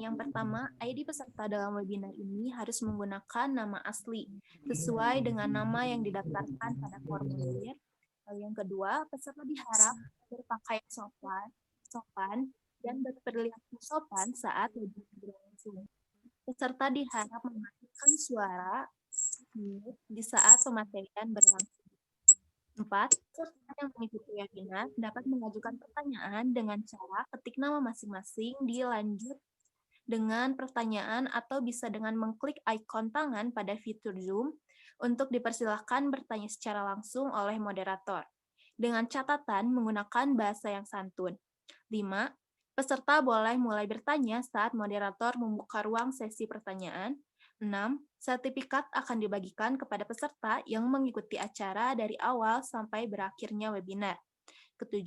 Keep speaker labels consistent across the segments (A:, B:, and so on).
A: nih. Yang pertama, ID peserta dalam webinar ini harus menggunakan nama asli, sesuai dengan nama yang didaftarkan pada formulir. Lalu yang kedua, peserta diharap berpakaian sopan dan berperilaku sopan saat webinar berlangsung. Peserta diharap mematikan suara di saat pematerian berlangsung. 4. Peserta yang mengikuti webinar dapat mengajukan pertanyaan dengan cara ketik nama masing-masing dilanjut dengan pertanyaan atau bisa dengan mengklik ikon tangan pada fitur Zoom untuk dipersilahkan bertanya secara langsung oleh moderator dengan catatan menggunakan bahasa yang santun. 5. Peserta boleh mulai bertanya saat moderator membuka ruang sesi pertanyaan. 6. Sertifikat akan dibagikan kepada peserta yang mengikuti acara dari awal sampai berakhirnya webinar. 7.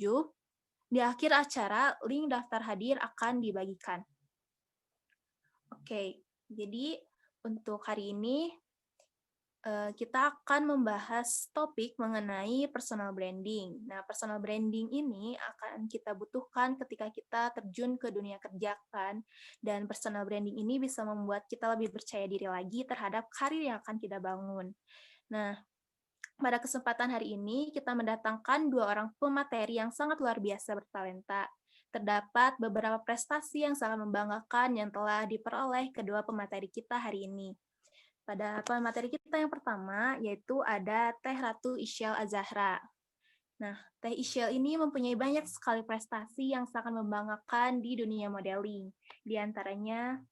A: Di akhir acara, link daftar hadir akan dibagikan. Oke, jadi untuk hari ini kita akan membahas topik mengenai personal branding. Nah, personal branding ini akan kita butuhkan ketika kita terjun ke dunia kerja kan. Dan personal branding ini bisa membuat kita lebih percaya diri lagi terhadap karir yang akan kita bangun. Nah, pada kesempatan hari ini kita mendatangkan 2 orang pemateri yang sangat luar biasa bertalenta. Terdapat beberapa prestasi yang sangat membanggakan yang telah diperoleh kedua pemateri kita hari ini. Pada pemateri kita yang pertama, yaitu ada Teh Ratu Isyal Azahra. Nah, Teh Isyal ini mempunyai banyak sekali prestasi yang sangat membanggakan di dunia modeling. Di antaranya,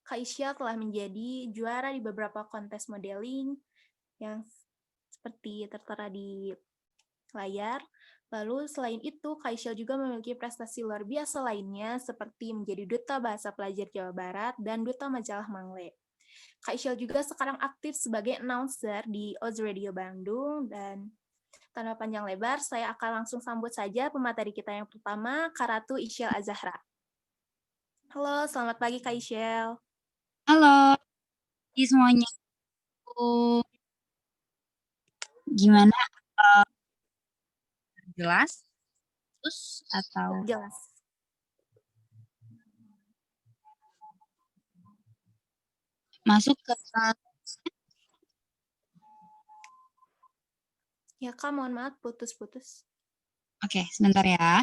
A: Kak Isyal telah menjadi juara di beberapa kontes modeling yang seperti tertera di layar. Lalu selain itu, Kak Isyal juga memiliki prestasi luar biasa lainnya seperti menjadi Duta Bahasa Pelajar Jawa Barat dan Duta Majalah Mangle. Kak Isyal juga sekarang aktif sebagai announcer di Oz Radio Bandung dan tanpa panjang lebar, saya akan langsung sambut saja pemateri kita yang pertama, Kak Ratu Isyal Azahra. Halo, selamat pagi Kak Isyal.
B: Halo, semuanya. Gimana? Jelas? Terus atau
A: jelas?
B: Masuk ke
A: Ya Kak, mohon maaf putus-putus.
B: Oke, sebentar ya.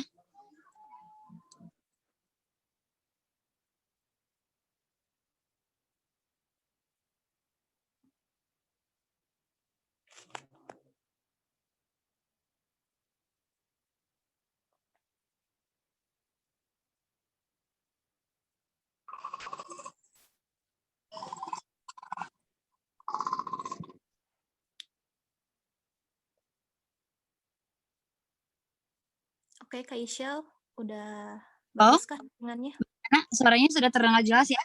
A: Oke, Kak Isyal, udah bagus kah dengannya?
B: Nah, suaranya sudah terdengar jelas ya?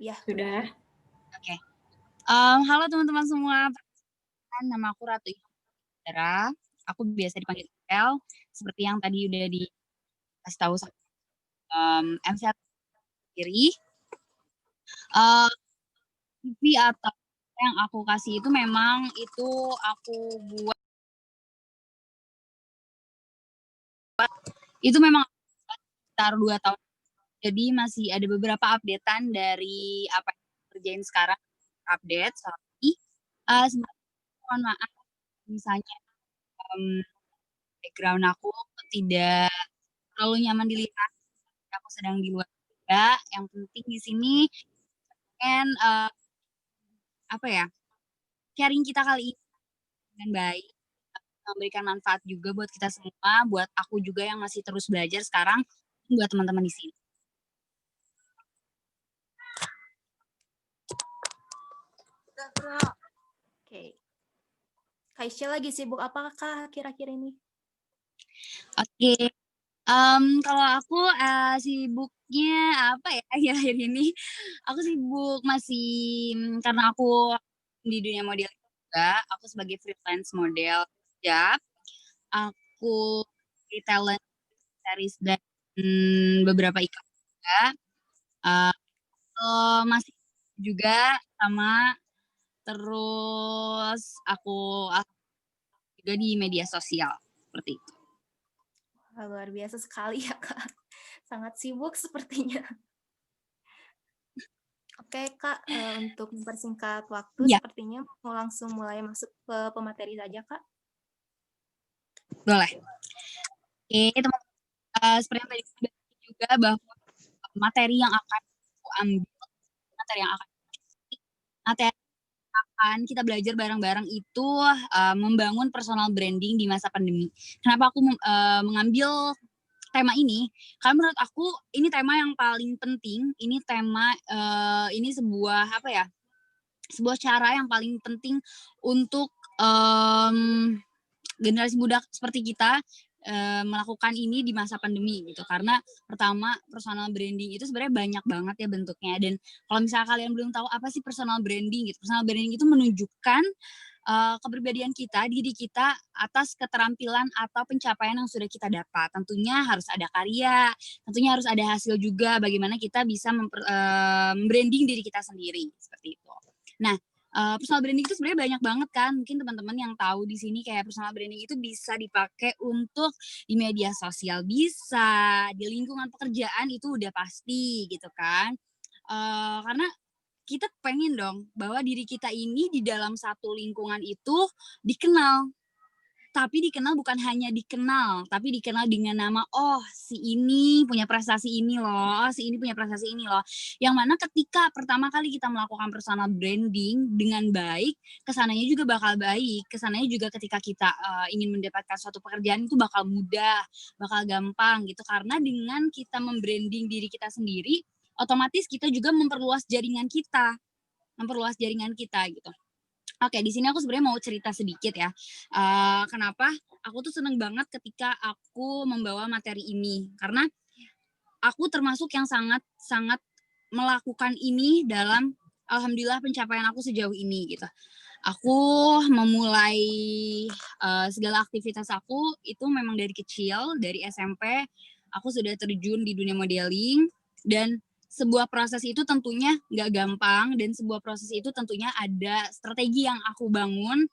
A: Iya.
C: Sudah.
B: Oke. Halo teman-teman semua. Nama aku Ratu Isyal. Aku biasa dipanggil El. Seperti yang tadi udah dikasih tahu MC sendiri. CV atau yang aku kasih itu memang itu aku buat itu memang sekitar 2 tahun. Jadi masih ada beberapa updatean dari apa yang kerjain sekarang. Update, sorry. Mohon maaf misalnya background aku tidak terlalu nyaman dilihat. Aku sedang di luar juga. Yang penting di sini pengen apa ya? Sharing kita kali ini dengan baik, memberikan manfaat juga buat kita semua, buat aku juga yang masih terus belajar sekarang, buat teman-teman di sini.
A: Oke. Kak Isyal lagi sibuk apakah akhir-akhir ini?
B: Oke. Kalau aku sibuknya apa ya akhir-akhir ini? Aku sibuk masih karena aku di dunia model juga, aku sebagai freelance model ya. Aku di talent series dan beberapa iklan juga. Masih juga sama terus aku juga di media sosial seperti itu.
A: Wah, luar biasa sekali ya, Kak. Sangat sibuk sepertinya. Oke, Kak, untuk mempersingkat waktu
B: Iya,
A: sepertinya mau langsung mulai masuk ke pemateri saja, Kak.
B: boleh. Oke, teman-teman, seperti yang tadi aku bilang juga bahwa materi yang akan aku ambil, materi yang akan materi akan kita belajar bareng-bareng itu, membangun personal branding di masa pandemi. Kenapa aku mengambil tema ini? Karena menurut aku ini tema yang paling penting, ini tema, ini sebuah apa ya, sebuah cara yang paling penting untuk, generasi muda seperti kita, melakukan ini di masa pandemi gitu. Karena pertama, personal branding itu sebenarnya banyak banget ya bentuknya, dan kalau misalnya kalian belum tahu apa sih personal branding gitu, personal branding itu menunjukkan, kepribadian kita, diri kita atas keterampilan atau pencapaian yang sudah kita dapat. Tentunya harus ada karya, tentunya harus ada hasil juga bagaimana kita bisa branding diri kita sendiri, seperti itu. Nah, personal branding itu sebenarnya banyak banget kan, mungkin teman-teman yang tahu di sini kayak personal branding itu bisa dipakai untuk di media sosial bisa, di lingkungan pekerjaan itu udah pasti gitu kan. Karena kita pengen dong bahwa diri kita ini di dalam satu lingkungan itu dikenal. Tapi dikenal bukan hanya dikenal, tapi dikenal dengan nama, "Oh, si ini punya prestasi ini loh, oh, si ini punya prestasi ini loh." Yang mana ketika pertama kali kita melakukan personal branding dengan baik, kesananya juga bakal baik. Kesananya juga ketika kita, ingin mendapatkan suatu pekerjaan itu bakal mudah, bakal gampang gitu. Karena dengan kita membranding diri kita sendiri, otomatis kita juga memperluas jaringan kita gitu. Oke, di sini aku sebenarnya mau cerita sedikit ya, kenapa aku tuh seneng banget ketika aku membawa materi ini, karena aku termasuk yang sangat sangat melakukan ini dalam alhamdulillah pencapaian aku sejauh ini gitu. Aku memulai, segala aktivitas aku itu memang dari kecil, dari SMP aku sudah terjun di dunia modeling, dan sebuah proses itu tentunya nggak gampang, dan sebuah proses itu tentunya ada strategi yang aku bangun,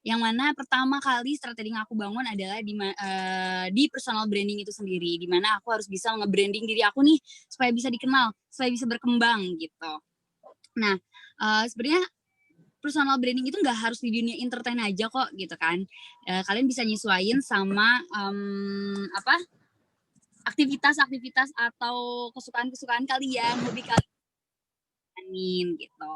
B: yang mana pertama kali strategi yang aku bangun adalah di personal branding itu sendiri, di mana aku harus bisa nge-branding diri aku nih supaya bisa dikenal, supaya bisa berkembang gitu. Nah, sebenarnya personal branding itu nggak harus di dunia entertain aja kok gitu kan. Kalian bisa nyesuaiin sama aktivitas-aktivitas atau kesukaan-kesukaan kalian, hobi kalian gitu.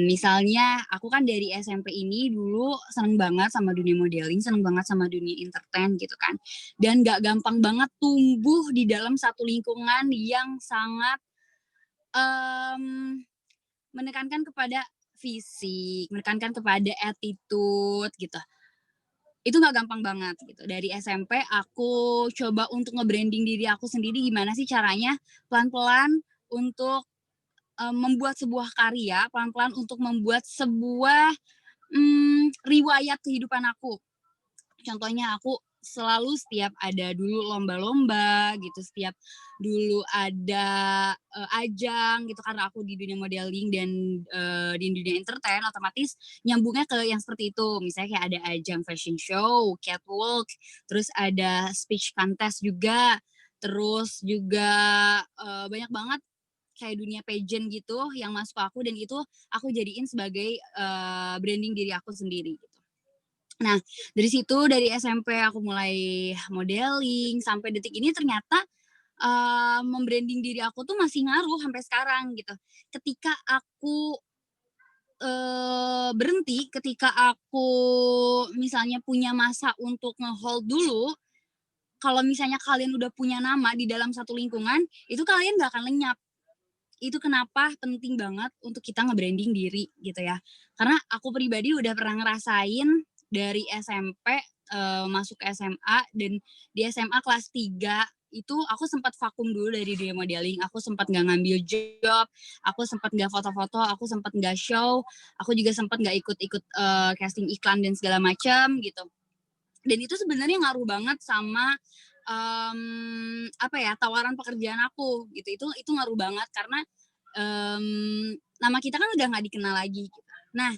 B: Misalnya aku kan dari SMP ini dulu seneng banget sama dunia modeling, seneng banget sama dunia entertain gitu kan. Dan nggak gampang banget tumbuh di dalam satu lingkungan yang sangat um, menekankan kepada fisik, menekankan kepada attitude gitu. Itu nggak gampang banget gitu. Dari SMP aku coba untuk nge-branding diri aku sendiri gimana sih caranya, pelan-pelan untuk, membuat sebuah karya, pelan-pelan untuk membuat sebuah, riwayat kehidupan aku. Contohnya aku selalu setiap ada dulu lomba-lomba gitu, setiap dulu ada, ajang gitu, karena aku di dunia modeling dan, di dunia entertain, otomatis nyambungnya ke yang seperti itu. Misalnya kayak ada ajang fashion show, catwalk, terus ada speech contest juga, terus juga, banyak banget kayak dunia pageant gitu yang masuk ke aku, dan itu aku jadiin sebagai, branding diri aku sendiri gitu. Nah, dari situ, dari SMP aku mulai modeling, sampai detik ini ternyata, mem-branding diri aku tuh masih ngaruh sampai sekarang gitu. Ketika aku, berhenti, ketika aku misalnya punya masa untuk nge-hold dulu, kalau misalnya kalian udah punya nama di dalam satu lingkungan, itu kalian nggak akan lenyap. Itu kenapa penting banget untuk kita nge-branding diri gitu ya. Karena aku pribadi udah pernah ngerasain dari SMP, masuk ke SMA, dan di SMA kelas 3 itu aku sempat vakum dulu dari dunia modeling, aku sempat nggak ngambil job, aku sempat nggak foto-foto, aku sempat nggak show, aku juga sempat nggak ikut-ikut, casting iklan dan segala macam gitu. Dan itu sebenarnya ngaruh banget sama, apa ya, tawaran pekerjaan aku gitu. Itu ngaruh banget karena, nama kita kan udah nggak dikenal lagi gitu. Nah,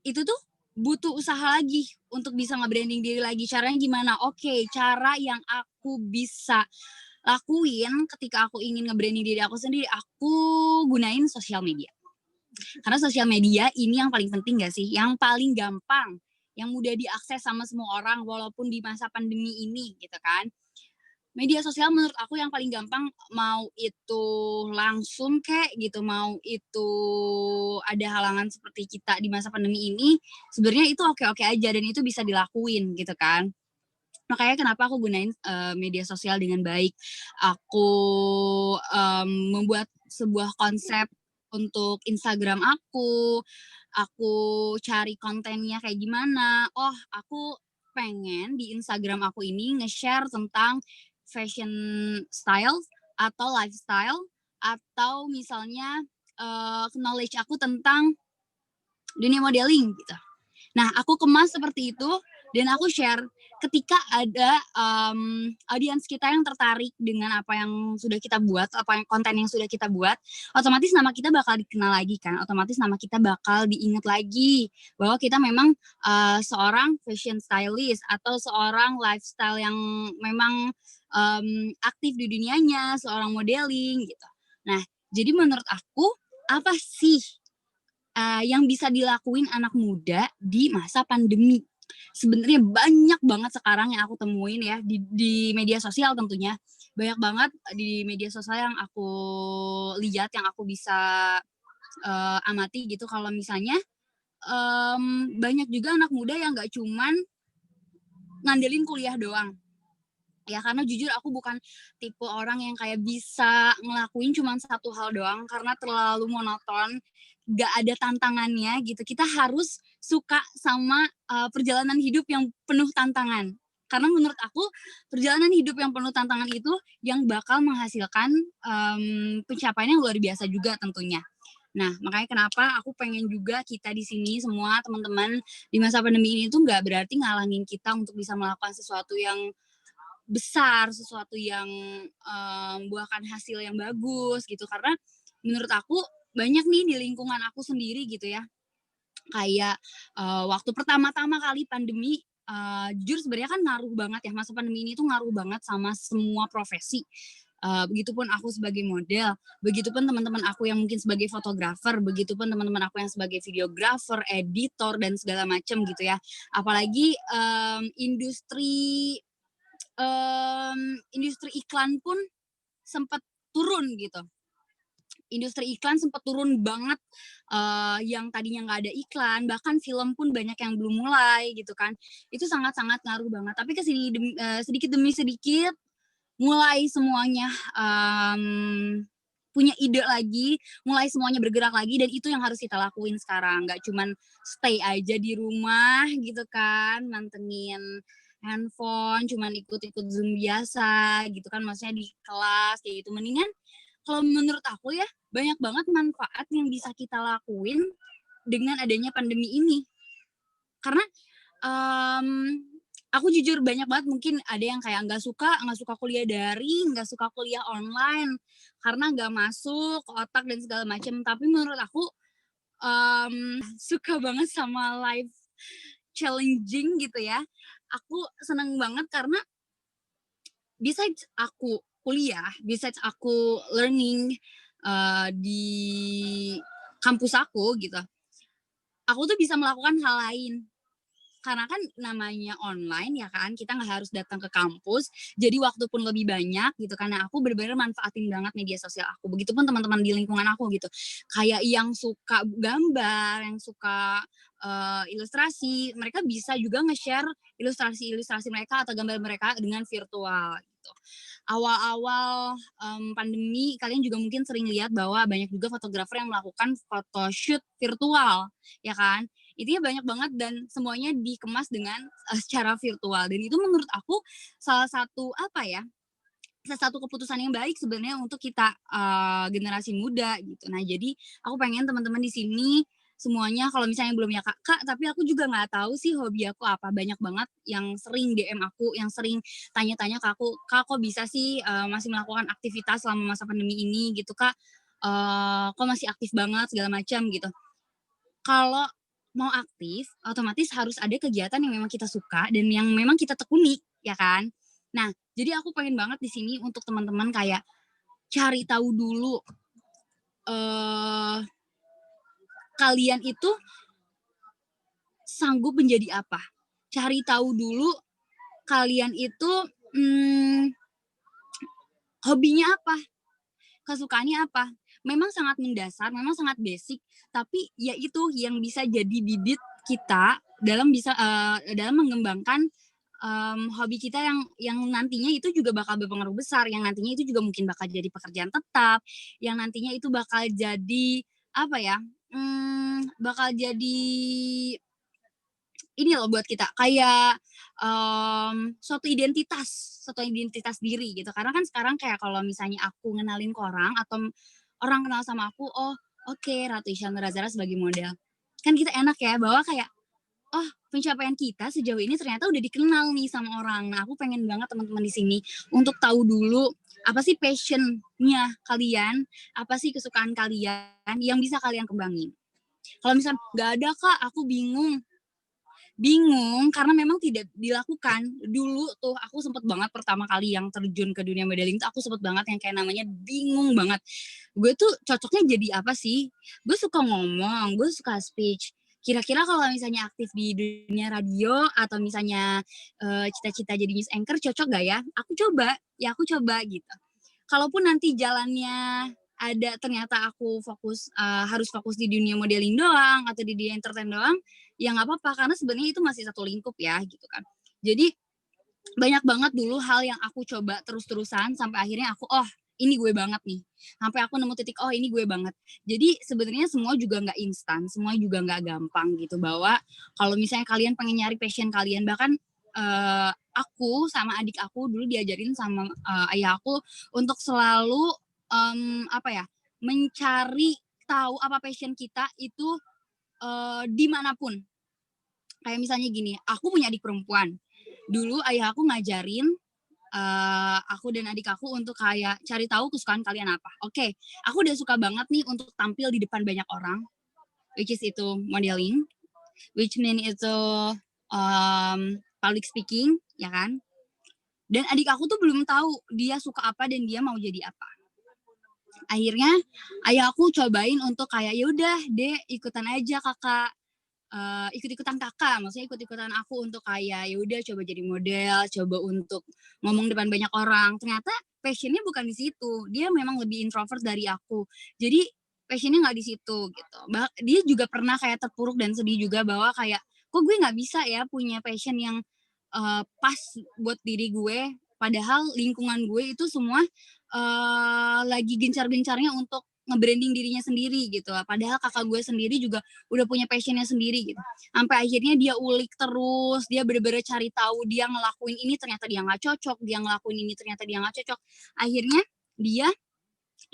B: itu tuh butuh usaha lagi untuk bisa nge-branding diri lagi. Caranya gimana? Oke, cara yang aku bisa lakuin ketika aku ingin nge-branding diri aku sendiri, aku gunain sosial media. Karena sosial media ini yang paling penting gak sih? Yang paling gampang, yang mudah diakses sama semua orang walaupun di masa pandemi ini gitu kan. Media sosial menurut aku yang paling gampang, mau itu langsung kayak gitu, mau itu ada halangan seperti kita di masa pandemi ini, sebenarnya itu oke-oke aja dan itu bisa dilakuin gitu kan. Makanya kenapa aku gunain media sosial dengan baik. Aku membuat sebuah konsep untuk Instagram aku cari kontennya kayak gimana. Oh, aku pengen di Instagram aku ini nge-share tentang fashion style atau lifestyle atau misalnya knowledge aku tentang dunia modeling gitu. Nah, aku kemas seperti itu dan aku share ketika ada audiens kita yang tertarik dengan apa yang sudah kita buat, apa yang konten yang sudah kita buat, otomatis nama kita bakal dikenal lagi kan, otomatis nama kita bakal diingat lagi bahwa kita memang seorang fashion stylist atau seorang lifestyle yang memang aktif di dunianya, seorang modeling gitu. Nah, jadi menurut aku apa sih yang bisa dilakuin anak muda di masa pandemi? Sebenarnya banyak banget sekarang yang aku temuin ya di media sosial tentunya. Banyak banget di media sosial yang aku lihat, yang aku bisa amati gitu kalau misalnya banyak juga anak muda yang nggak cuman ngandelin kuliah doang. Ya karena jujur aku bukan tipe orang yang kayak bisa ngelakuin cuma satu hal doang karena terlalu monoton, gak ada tantangannya gitu. Kita harus suka sama perjalanan hidup yang penuh tantangan. Karena menurut aku perjalanan hidup yang penuh tantangan itu yang bakal menghasilkan pencapaian yang luar biasa juga tentunya. Nah, makanya kenapa aku pengen juga kita di sini semua teman-teman di masa pandemi ini tuh nggak berarti ngalangin kita untuk bisa melakukan sesuatu yang besar, sesuatu yang membuahkan hasil yang bagus gitu. Karena menurut aku banyak nih di lingkungan aku sendiri gitu ya, kayak waktu pertama-tama kali pandemi, jujur sebenarnya kan ngaruh banget ya, masa pandemi ini tuh ngaruh banget sama semua profesi. Begitupun aku sebagai model, begitupun teman-teman aku yang mungkin sebagai fotografer, begitupun teman-teman aku yang sebagai videografer, editor dan segala macam gitu ya. Apalagi industri iklan pun sempat turun gitu. Industri iklan sempat turun banget, yang tadinya nggak ada iklan, bahkan film pun banyak yang belum mulai gitu kan. Itu sangat-sangat ngaruh banget. Tapi kesini sedikit demi sedikit mulai semuanya punya ide lagi, mulai semuanya bergerak lagi dan itu yang harus kita lakuin sekarang. Nggak cuman stay aja di rumah gitu kan, mantengin handphone, cuman ikut-ikut Zoom biasa gitu kan, maksudnya di kelas kayak gitu. Mendingan kalau menurut aku ya, banyak banget manfaat yang bisa kita lakuin dengan adanya pandemi ini. Karena aku jujur banyak banget mungkin ada yang kayak nggak suka kuliah daring, nggak suka kuliah online karena nggak masuk ke otak dan segala macam. Tapi menurut aku suka banget sama life challenging gitu ya. Aku seneng banget karena besides aku kuliah, besides aku learning di kampus aku gitu, aku tuh bisa melakukan hal lain. Karena kan namanya online ya kan, kita nggak harus datang ke kampus, jadi waktu pun lebih banyak gitu, karena aku bener-bener manfaatin banget media sosial aku. Begitupun teman-teman di lingkungan aku gitu. Kayak yang suka gambar, yang suka ilustrasi, mereka bisa juga nge-share ilustrasi-ilustrasi mereka atau gambar mereka dengan virtual gitu. Awal-awal pandemi, kalian juga mungkin sering lihat bahwa banyak juga fotografer yang melakukan photoshoot virtual, ya kan? Itu ya banyak banget dan semuanya dikemas dengan secara virtual dan itu menurut aku salah satu apa ya, salah satu keputusan yang baik sebenarnya untuk kita generasi muda gitu. Nah jadi aku pengen teman-teman di sini semuanya kalau misalnya belum ya kak, tapi aku juga nggak tahu sih hobi aku apa, banyak banget yang sering DM aku, yang sering tanya-tanya ke aku, kak kok bisa sih masih melakukan aktivitas selama masa pandemi ini gitu kak, kok masih aktif banget segala macam gitu. Kalau mau aktif, otomatis harus ada kegiatan yang memang kita suka dan yang memang kita tekuni, ya kan? Nah, jadi aku pengen banget di sini untuk teman-teman kayak cari tahu dulu, eee, kalian itu sanggup menjadi apa. Cari tahu dulu kalian itu, mmm, hobinya apa, kesukaannya apa. Memang sangat mendasar, memang sangat basic, tapi ya itu yang bisa jadi bibit kita dalam mengembangkan, hobi kita yang nantinya itu juga bakal berpengaruh besar, yang nantinya itu juga mungkin bakal jadi pekerjaan tetap, yang nantinya itu bakal jadi, apa ya, bakal jadi ini loh buat kita, kayak, suatu identitas diri gitu. Karena kan sekarang kayak kalau misalnya aku ngenalin ke orang atau orang kenal sama aku, "Oh, oke, Ratu Isyana Razara sebagai model." Kan kita enak ya bahwa kayak, "Oh, pencapaian kita sejauh ini ternyata udah dikenal nih sama orang." Nah, aku pengen banget teman-teman di sini untuk tahu dulu apa sih passion-nya kalian, apa sih kesukaan kalian yang bisa kalian kembangin. Kalau misal, "Nggak ada Kak, aku bingung." Bingung karena memang tidak dilakukan. Dulu tuh aku sempet banget pertama kali yang terjun ke dunia modeling tuh aku sempet banget yang kayak namanya bingung banget. Gue tuh cocoknya jadi apa sih? Gue suka ngomong, gue suka speech. Kira-kira kalau misalnya aktif di dunia radio atau misalnya, cita-cita jadi news anchor cocok gak ya? Aku coba gitu. Kalaupun nanti jalannya ada ternyata aku harus fokus di dunia modeling doang atau di dunia entertain doang, ya nggak apa-apa karena sebenarnya itu masih satu lingkup ya gitu kan. Jadi banyak banget dulu hal yang aku coba terus-terusan sampai akhirnya aku, "Oh, ini gue banget nih." Sampai aku nemu titik, "Oh, ini gue banget." Jadi sebenarnya semua juga nggak instan, semua juga nggak gampang gitu bahwa kalau misalnya kalian pengen nyari passion kalian bahkan, aku sama adik aku dulu diajarin sama, ayah aku untuk selalu, apa ya, mencari tahu apa passion kita itu, di mana pun. Kayak misalnya gini, aku punya adik perempuan. Dulu ayah aku ngajarin, aku dan adik aku untuk kayak cari tahu kesukaan kalian apa. Oke, aku udah suka banget nih untuk tampil di depan banyak orang, which is itu modeling, which mean itu, public speaking, ya kan. Dan adik aku tuh belum tahu dia suka apa dan dia mau jadi apa. Akhirnya ayah aku cobain untuk kayak, "Ya udah, Dek, ikutan aja Kakak." Ikut-ikutan Kakak, maksudnya ikut-ikutan aku untuk kayak, ya udah coba jadi model, coba untuk ngomong depan banyak orang. Ternyata passion-nya bukan di situ, dia memang lebih introvert dari aku. Jadi passion-nya nggak di situ gitu. Dia juga pernah kayak terpuruk dan sedih juga bahwa kayak, "Kok gue nggak bisa ya punya passion yang, pas buat diri gue?" Padahal lingkungan gue itu semua, lagi gencar-gencarnya untuk nge-branding dirinya sendiri gitu. Padahal kakak gue sendiri juga udah punya passion-nya sendiri gitu. Sampai akhirnya dia ulik terus, dia bener-bener cari tahu, dia ngelakuin ini ternyata dia nggak cocok, dia ngelakuin ini ternyata dia nggak cocok. Akhirnya dia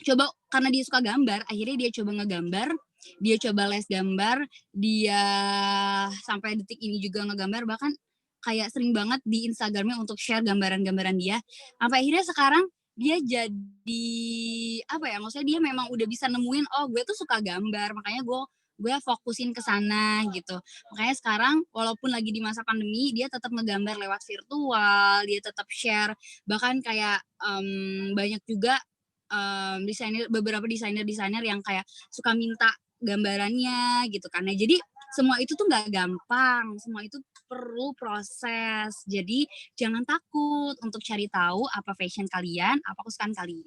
B: coba karena dia suka gambar, akhirnya dia coba ngegambar, dia coba les gambar, dia sampai detik ini juga ngegambar, bahkan kayak sering banget di Instagram-nya untuk share gambaran-gambaran dia. Sampai akhirnya sekarang dia jadi apa ya, maksudnya dia memang udah bisa nemuin, "Oh, gue tuh suka gambar, makanya gue fokusin ke sana," gitu. Makanya sekarang walaupun lagi di masa pandemi, dia tetap ngegambar lewat virtual, dia tetap share, bahkan kayak, banyak juga beberapa desainer-desainer yang kayak suka minta gambarannya gitu kan. Nah, jadi semua itu tuh nggak gampang, semua itu perlu proses. Jadi jangan takut untuk cari tahu apa passion kalian, apa kesukaan kalian.